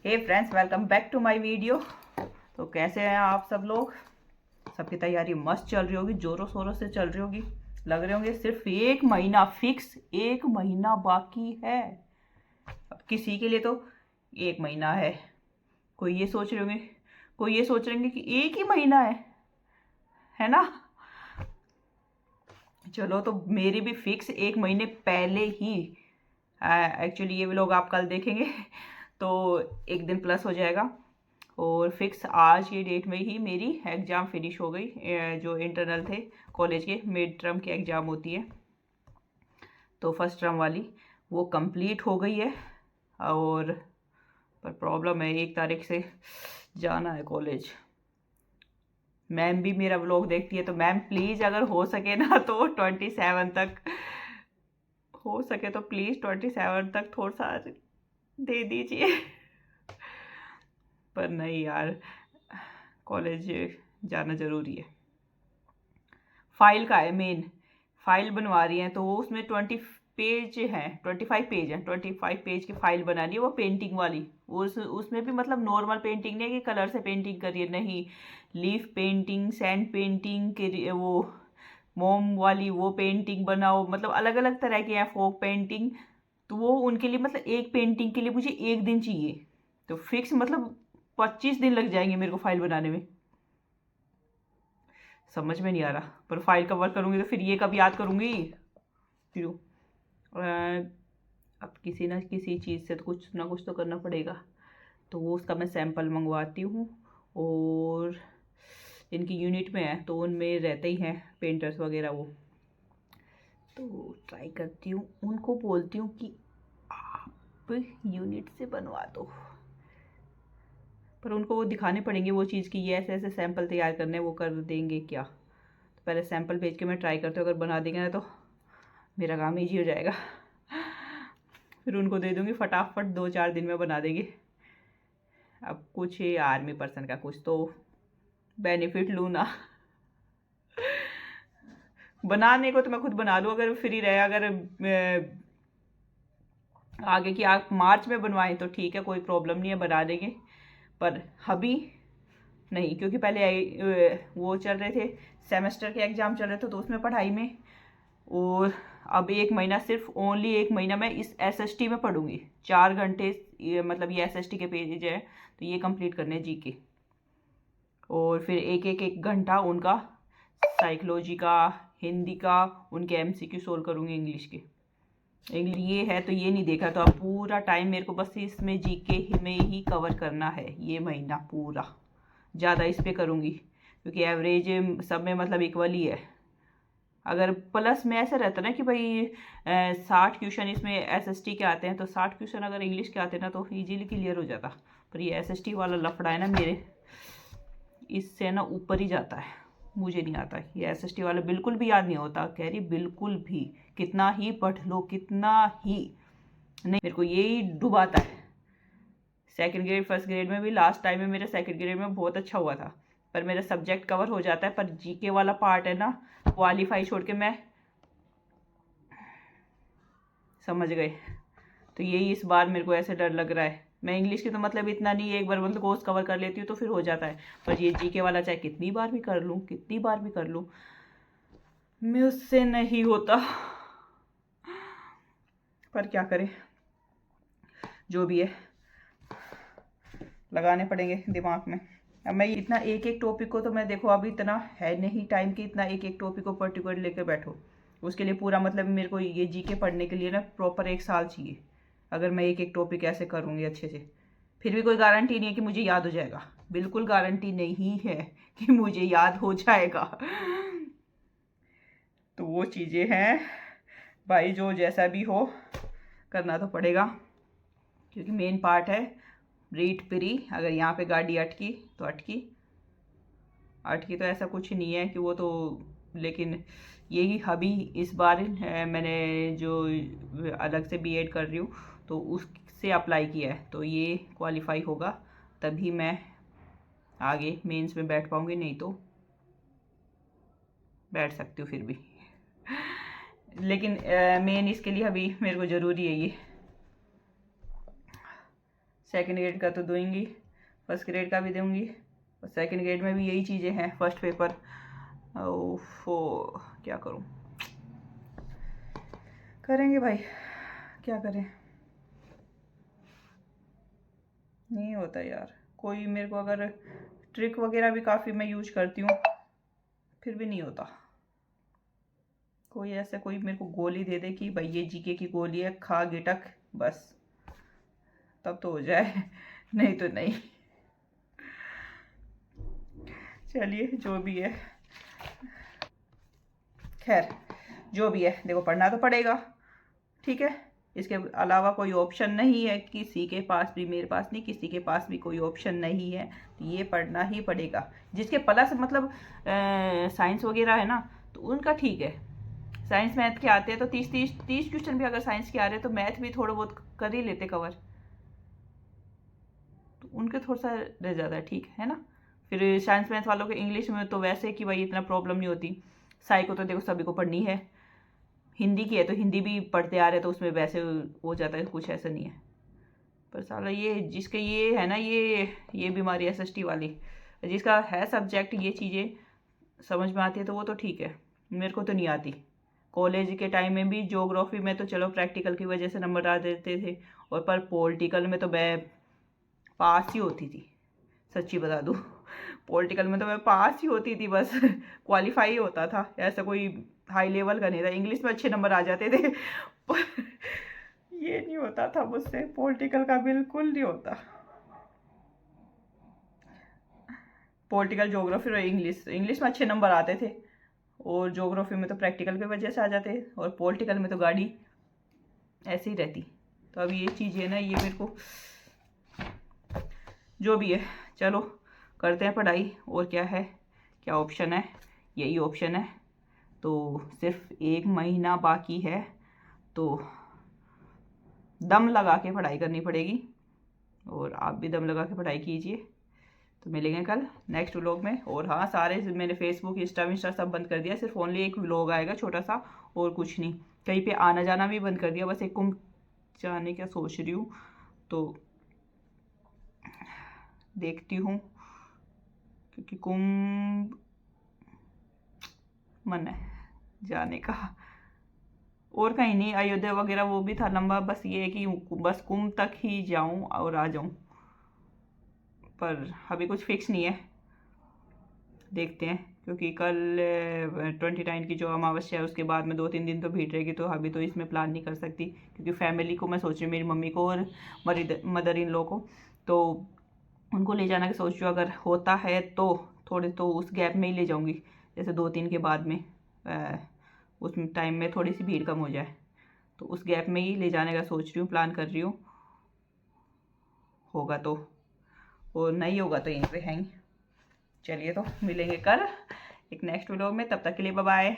Hey friends, welcome back to my video. तो कैसे हैं आप सब लोग? सबकी तैयारी मस्त चल रही होगी, जोरों शोरों से चल रही होगी। लग रहे होंगे सिर्फ एक महीना, फिक्स एक महीना बाकी है। अब किसी के लिए तो एक महीना है, कोई ये सोच रहे होंगे, कोई ये सोच रहे होंगे कि एक ही महीना है ना। चलो, तो मेरी भी फिक्स एक महीने पहले ही। एक्चुअली ये व्लॉग आप कल देखेंगे तो एक दिन प्लस हो जाएगा। और फिक्स आज की डेट में ही मेरी एग्ज़ाम फिनिश हो गई। जो इंटरनल थे कॉलेज के, मिड टर्म की एग्ज़ाम होती है, तो फर्स्ट टर्म वाली वो कंप्लीट हो गई है। और पर प्रॉब्लम है, 1 तारीख से जाना है कॉलेज। मैम भी मेरा व्लॉग देखती है, तो मैम प्लीज़ अगर हो सके ना तो 27 तक, हो सके तो प्लीज़ 27 तक थोड़ा सा दे दीजिए। पर नहीं यार, कॉलेज जाना ज़रूरी है। फाइल का है मेन, फाइल बनवा रही हैं तो वो उसमें 20 पेज हैं, 25 पेज हैं, 25 पेज की फाइल बनानी है, वो पेंटिंग वाली। उसमें भी मतलब नॉर्मल पेंटिंग नहीं है कि कलर से पेंटिंग करिए, नहीं। लीफ पेंटिंग, सैंड पेंटिंग के वो मोम वाली वो पेंटिंग बनाओ, मतलब अलग अलग तरह की है, फोक पेंटिंग। तो वो उनके लिए मतलब एक पेंटिंग के लिए मुझे एक दिन चाहिए, तो फिक्स मतलब 25 दिन लग जाएंगे मेरे को फाइल बनाने में। समझ में नहीं आ रहा, पर फाइल कवर करूँगी तो फिर ये कब याद करूँगी फिर। अब किसी ना किसी चीज़ से तो कुछ ना कुछ तो करना पड़ेगा। तो वो उसका मैं सैंपल मंगवाती हूँ। और इनकी यूनिट में है तो उनमें रहते ही हैं पेंटर्स वगैरह वो। तो ट्राई करती हूँ, उनको बोलती हूँ कि आप यूनिट से बनवा दो। पर उनको वो दिखाने पड़ेंगे वो चीज़ कि ये ऐसे ऐसे सैंपल तैयार करने, वो कर देंगे क्या? तो पहले सैंपल भेज के मैं ट्राई करती हूँ, अगर बना देंगे ना तो मेरा काम ईजी हो जाएगा। फिर उनको दे दूँगी, फटाफट 2-4 दिन में बना देंगे। अब कुछ आर्मी पर्सन का कुछ तो बेनिफिट लूँ ना। बनाने को तो मैं खुद बना लूँ अगर फ्री रहे। अगर आगे की आप मार्च में बनवाएं तो ठीक है, कोई प्रॉब्लम नहीं है, बना देंगे। पर अभी नहीं, क्योंकि पहले वो चल रहे थे, सेमेस्टर के एग्ज़ाम चल रहे थे, तो उसमें पढ़ाई में। और अब एक महीना, सिर्फ ओनली एक महीना मैं इस एसएसटी में पढ़ूंगी 4 घंटे। मतलब ये एसएसटी के पेज है, तो ये कंप्लीट करने जीके। और फिर एक घंटा उनका साइकोलॉजी का, हिंदी का, उनके एमसीक्यू सोल्व करूँगी इंग्लिश के। इंग्लिश ये है तो ये नहीं देखा, तो अब पूरा टाइम मेरे को बस इसमें जीके में ही कवर करना है ये महीना पूरा। ज़्यादा इस पर करूँगी क्योंकि एवरेज सब में मतलब इक्वल ही है। अगर प्लस में ऐसा रहता ना कि भाई 60 क्वेश्चन इसमें एसएसटी के आते हैं, तो 60 क्वेश्चन अगर इंग्लिश के आते ना तो इजीली क्लियर हो जाता। पर ये एसएसटी वाला लफड़ा है ना मेरे, इससे ना ऊपर ही जाता है, मुझे नहीं आता ये एसएसटी वाला, बिल्कुल भी याद नहीं होता। कह रही बिल्कुल भी, कितना ही पढ़ लो कितना ही नहीं, मेरे को यही डुबाता है। सेकंड ग्रेड फर्स्ट ग्रेड में भी लास्ट टाइम में मेरा सेकंड ग्रेड में बहुत अच्छा हुआ था, पर मेरा सब्जेक्ट कवर हो जाता है, पर जीके वाला पार्ट है ना, क्वालिफाई छोड़ के मैं, समझ गए। तो यही इस बार मेरे को ऐसे डर लग रहा है। मैं इंग्लिश की तो मतलब इतना नहीं, एक बार मतलब कोर्स कवर कर लेती हूँ तो फिर हो जाता है, पर ये जीके वाला चाहे कितनी बार भी कर लूँ, कितनी बार भी कर लूँ, मैं उससे नहीं होता। पर क्या करें, जो भी है लगाने पड़ेंगे दिमाग में। अब मैं इतना एक एक टॉपिक को, तो मैं देखो अभी इतना है नहीं टाइम कि इतना एक एक टॉपिक को पर्टिकुलर लेकर बैठो। उसके लिए पूरा मतलब मेरे को ये जीके पढ़ने के लिए ना प्रॉपर 1 साल चाहिए, अगर मैं एक एक टॉपिक ऐसे करूँगी अच्छे से। फिर भी कोई गारंटी नहीं है कि मुझे याद हो जाएगा, बिल्कुल गारंटी नहीं है कि मुझे याद हो जाएगा। तो वो चीज़ें हैं भाई, जो जैसा भी हो करना तो पड़ेगा, क्योंकि मेन पार्ट है रीट प्री। अगर यहाँ पे गाड़ी अटकी तो अटकी, अटकी तो ऐसा कुछ नहीं है कि वो तो, लेकिन यही अभी इस बार मैंने जो अलग से बीएड कर रही हूँ तो उससे अप्लाई किया है, तो ये क्वालिफाई होगा तभी मैं आगे मेंस में बैठ पाऊँगी, नहीं तो बैठ सकती हूँ फिर भी। लेकिन मेन इसके लिए अभी मेरे को ज़रूरी है ये सेकंड ग्रेड का तो दूंगी, फर्स्ट ग्रेड का भी दूंगी, और सेकंड ग्रेड में भी यही चीज़ें हैं। फर्स्ट पेपर ओफो, क्या करूं, करेंगे भाई, क्या करें, नहीं होता यार। कोई मेरे को अगर ट्रिक वगैरह भी काफ़ी मैं यूज करती हूँ, फिर भी नहीं होता। कोई ऐसा कोई मेरे को गोली दे दे कि भाई ये जीके की गोली है, खा गिटक, बस तब तो हो जाए, नहीं तो नहीं। चलिए जो भी है, खैर जो भी है, देखो पढ़ना तो पड़ेगा, ठीक है। इसके अलावा कोई ऑप्शन नहीं है किसी के पास भी, मेरे पास नहीं, किसी के पास भी कोई ऑप्शन नहीं है, तो ये पढ़ना ही पड़ेगा। जिसके प्लस मतलब साइंस वगैरह है ना, तो उनका ठीक है, साइंस मैथ के आते हैं तो 30 क्वेश्चन भी अगर साइंस के आ रहे हैं तो मैथ भी थोड़ा बहुत कर ही लेते कवर, तो उनके थोड़ा सा रह जाता है, ठीक है ना। फिर साइंस मैथ वालों के इंग्लिश में तो वैसे कि भाई इतना प्रॉब्लम नहीं होती। साइको तो देखो सभी को पढ़नी है, हिंदी की है तो हिंदी भी पढ़ते आ रहे तो उसमें वैसे हो जाता है, कुछ ऐसा नहीं है। पर साला ये जिसके ये है ना, ये बीमारी एसएसटी वाली, जिसका है सब्जेक्ट ये चीज़ें समझ में आती है तो वो तो ठीक है, मेरे को तो नहीं आती। कॉलेज के टाइम में भी ज्योग्राफी में तो चलो प्रैक्टिकल की वजह से नंबर आ देते थे, और पर पॉलिटिकल में तो मैं पास ही होती थी, सच्ची बता दूँ। पॉलिटिकल में तो मैं पास ही होती थी, बस क्वालिफाई ही होता था, ऐसा कोई हाई लेवल का नहीं था। इंग्लिश में अच्छे नंबर आ जाते थे, पर ये नहीं होता था मुझसे, पॉलिटिकल का बिल्कुल नहीं होता। पॉलिटिकल, ज्योग्राफी और इंग्लिश में अच्छे नंबर आते थे, और ज्योग्राफी में तो प्रैक्टिकल की वजह से आ जाते, और पॉलिटिकल में तो गाड़ी ऐसे ही रहती। तो अब ये चीज़ है ना, ये मेरे को जो भी है, चलो करते हैं पढ़ाई, और क्या है, क्या ऑप्शन है, यही ऑप्शन है। तो सिर्फ 1 महीना बाकी है, तो दम लगा के पढ़ाई करनी पड़ेगी, और आप भी दम लगा के पढ़ाई कीजिए। तो मिलेंगे कल नेक्स्ट व्लॉग में। और हाँ, सारे मैंने फेसबुक इंस्टा सब बंद कर दिया, सिर्फ ओनली एक व्लॉग आएगा छोटा सा, और कुछ नहीं। कहीं पे आना जाना भी बंद कर दिया, बस एक कुंभ जाने का सोच रही हूँ, तो देखती हूँ, क्योंकि कुंभ मन है जाने का, और कहीं नहीं। अयोध्या वगैरह वो भी था लंबा, बस ये है कि बस कुंभ तक ही जाऊं और आ जाऊं, पर अभी कुछ फिक्स नहीं है, देखते हैं। क्योंकि कल 29 की जो अमावस्या है, उसके बाद में 2-3 दिन तो भीड़ रहेगी, तो अभी तो इसमें प्लान नहीं कर सकती, क्योंकि फैमिली को मैं सोच रही हूँ, मेरी मम्मी को और मदर इन लॉ को, तो उनको ले जाना की सोच रही हूँ। अगर होता है तो थोड़े तो उस गैप में ही ले जाऊँगी, जैसे 2-3 के बाद में, उस टाइम में थोड़ी सी भीड़ कम हो जाए, तो उस गैप में ही ले जाने का सोच रही हूँ, प्लान कर रही हूँ। होगा तो, और नहीं होगा तो यहीं पे हैं। चलिए तो मिलेंगे कल एक नेक्स्ट व्लॉग में, तब तक के लिए बाय बाय।